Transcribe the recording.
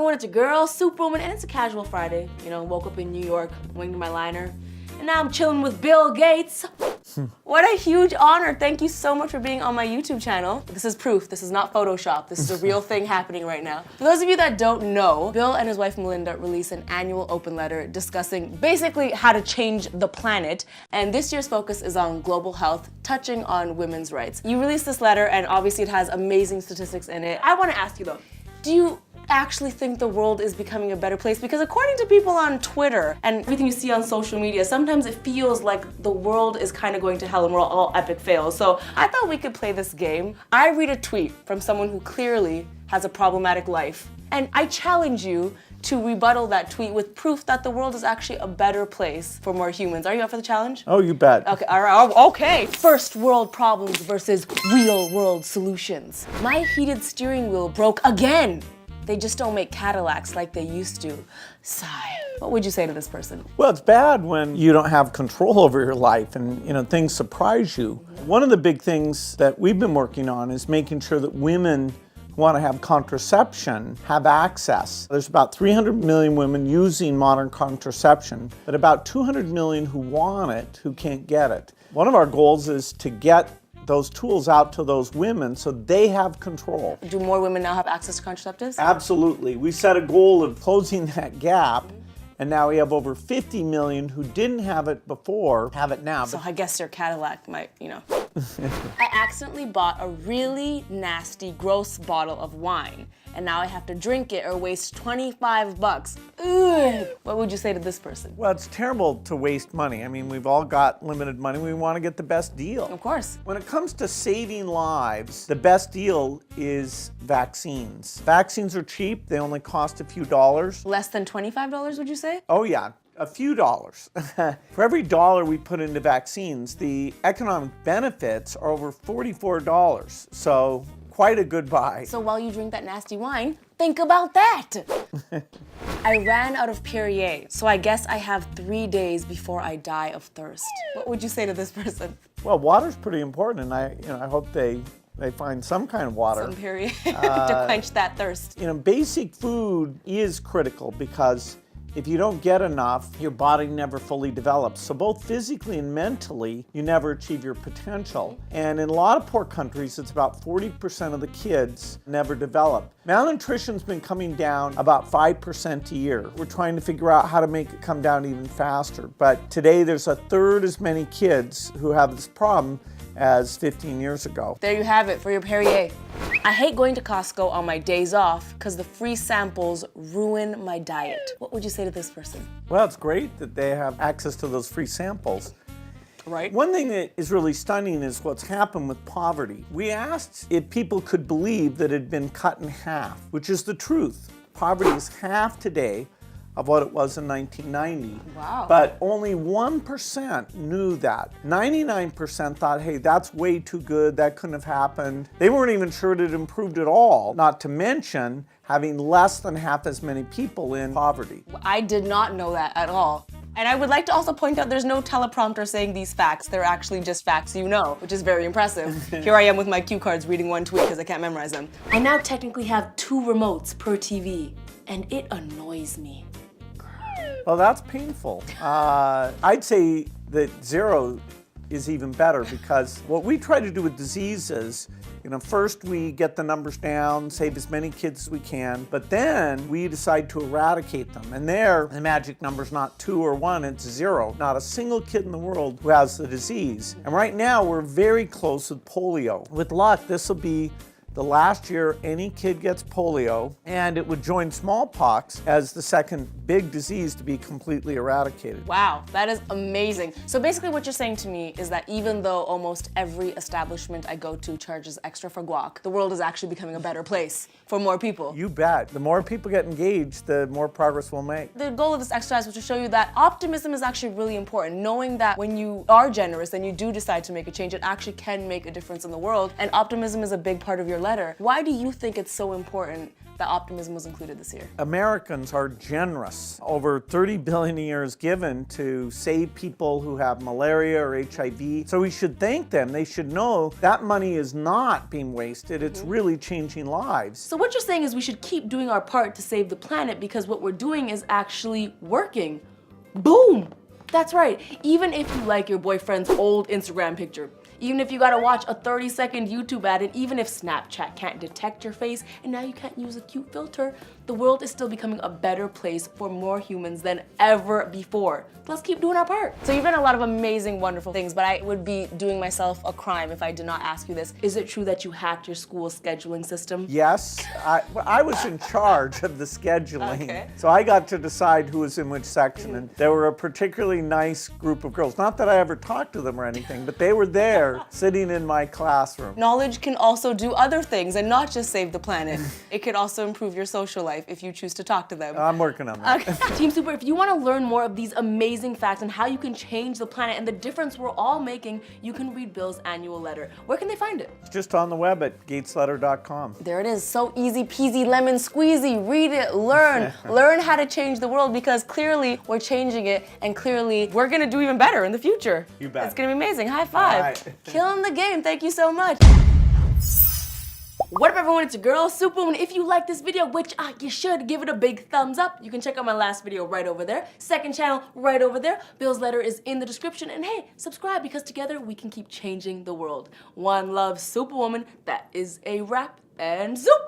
everyone, it's your girl, Superwoman, and it's a casual Friday. You know, woke up in New York, winged my liner, and now I'm chilling with Bill Gates. What a huge honor. Thank you so much for being on my YouTube channel. This is proof. This is not Photoshop. This is a real thing happening right now. For those of you that don't know, Bill and his wife Melinda release an annual open letter discussing basically how to change the planet. And this year's focus is on global health, touching on women's rights. You released this letter and obviously it has amazing statistics in it. I want to ask you though, do you actually think the world is becoming a better place? Because according to people on Twitter and everything you see on social media, sometimes it feels like the world is kind of going to hell and we're all epic fails. So I thought we could play this game. I read a tweet from someone who clearly has a problematic life, and I challenge you to rebuttal that tweet with proof that the world is actually a better place for more humans. Are you up for the challenge? Oh, you bet. Okay, all right, okay. First world problems versus real world solutions. My heated steering wheel broke again. They just don't make Cadillacs like they used to. Sigh. What would you say to this person? Well, it's bad when you don't have control over your life and things surprise you. One of the big things that we've been working on is making sure that women who want to have contraception have access. There's about 300 million women using modern contraception, but about 200 million who want it who can't get it. One of our goals is to get those tools out to those women so they have control. Do more women now have access to contraceptives? Absolutely. We set a goal of closing that gap, and now we have over 50 million who didn't have it before, have it now. So I guess your Cadillac might, I accidentally bought a really nasty, gross bottle of wine, and now I have to drink it or waste 25 bucks. Ugh. What would you say to this person? Well, it's terrible to waste money. I mean, we've all got limited money. We want to get the best deal. Of course. When it comes to saving lives, the best deal is vaccines. Vaccines are cheap. They only cost a few dollars. Less than $25, would you say? Oh yeah, a few dollars. For every dollar we put into vaccines, the economic benefits are over $44. So quite a good buy. So while you drink that nasty wine, think about that. I ran out of Perrier, so I guess I have 3 days before I die of thirst. What would you say to this person? Well, water's pretty important, and I hope they find some kind of water. Some Perrier to quench that thirst. Basic food is critical because if you don't get enough, your body never fully develops. So both physically and mentally, you never achieve your potential. And in a lot of poor countries, it's about 40% of the kids never develop. Malnutrition's been coming down about 5% a year. We're trying to figure out how to make it come down even faster. But today, there's a third as many kids who have this problem as 15 years ago. There you have it for your Perrier. I hate going to Costco on my days off because the free samples ruin my diet. What would you say to this person? Well, it's great that they have access to those free samples. Right. One thing that is really stunning is what's happened with poverty. We asked if people could believe that it had been cut in half, which is the truth. Poverty is half today of what it was in 1990. Wow. But only 1% knew that. 99% thought, hey, that's way too good, that couldn't have happened. They weren't even sure it had improved at all, not to mention having less than half as many people in poverty. I did not know that at all. And I would like to also point out there's no teleprompter saying these facts. They're actually just facts you know, which is very impressive. Here I am with my cue cards reading one tweet because I can't memorize them. I now technically have 2 remotes per TV, and it annoys me. Well, that's painful. I'd say that 0 is even better because what we try to do with diseases, first we get the numbers down, save as many kids as we can, but then we decide to eradicate them. And there, the magic number's not 2 or 1, it's 0. Not a single kid in the world who has the disease. And right now, we're very close with polio. With luck, this will be the last year any kid gets polio, and it would join smallpox as the second big disease to be completely eradicated. Wow, that is amazing. So basically what you're saying to me is that even though almost every establishment I go to charges extra for guac, the world is actually becoming a better place for more people. You bet. The more people get engaged, the more progress we'll make. The goal of this exercise was to show you that optimism is actually really important. Knowing that when you are generous and you do decide to make a change, it actually can make a difference in the world. And optimism is a big part of your letter. Why do you think it's so important that optimism was included this year. Americans are generous. Over 30 billion a year is given to save people who have malaria or HIV. So we should thank them. They should know that money is not being wasted. It's really changing lives. So what you're saying is we should keep doing our part to save the planet because what we're doing is actually working. Boom! That's right. Even if you like your boyfriend's old Instagram picture, even if you gotta watch a 30-second YouTube ad, and even if Snapchat can't detect your face and now you can't use a cute filter, the world is still becoming a better place for more humans than ever before. Let's keep doing our part. So you've done a lot of amazing, wonderful things, but I would be doing myself a crime if I did not ask you this. Is it true that you hacked your school's scheduling system? Yes, I was in charge of the scheduling. Okay. So I got to decide who was in which section, and there were a particularly nice group of girls. Not that I ever talked to them or anything, but they were there sitting in my classroom. Knowledge can also do other things and not just save the planet. It could also improve your social life if you choose to talk to them. I'm working on that. Okay. Team Super, if you want to learn more of these amazing facts and how you can change the planet and the difference we're all making, you can read Bill's annual letter. Where can they find it? It's just on the web at gatesletter.com. There it is. So easy peasy lemon squeezy. Read it, learn. Learn how to change the world because clearly we're changing it and clearly we're going to do even better in the future. You bet. It's going to be amazing. High five. All right. Killing the game. Thank you so much. What up everyone, it's your girl Superwoman. If you like this video, which you should, give it a big thumbs up. You can check out my last video right over there. Second channel right over there. Bill's letter is in the description. And hey, subscribe because together we can keep changing the world. One love, Superwoman. That is a wrap and zoop!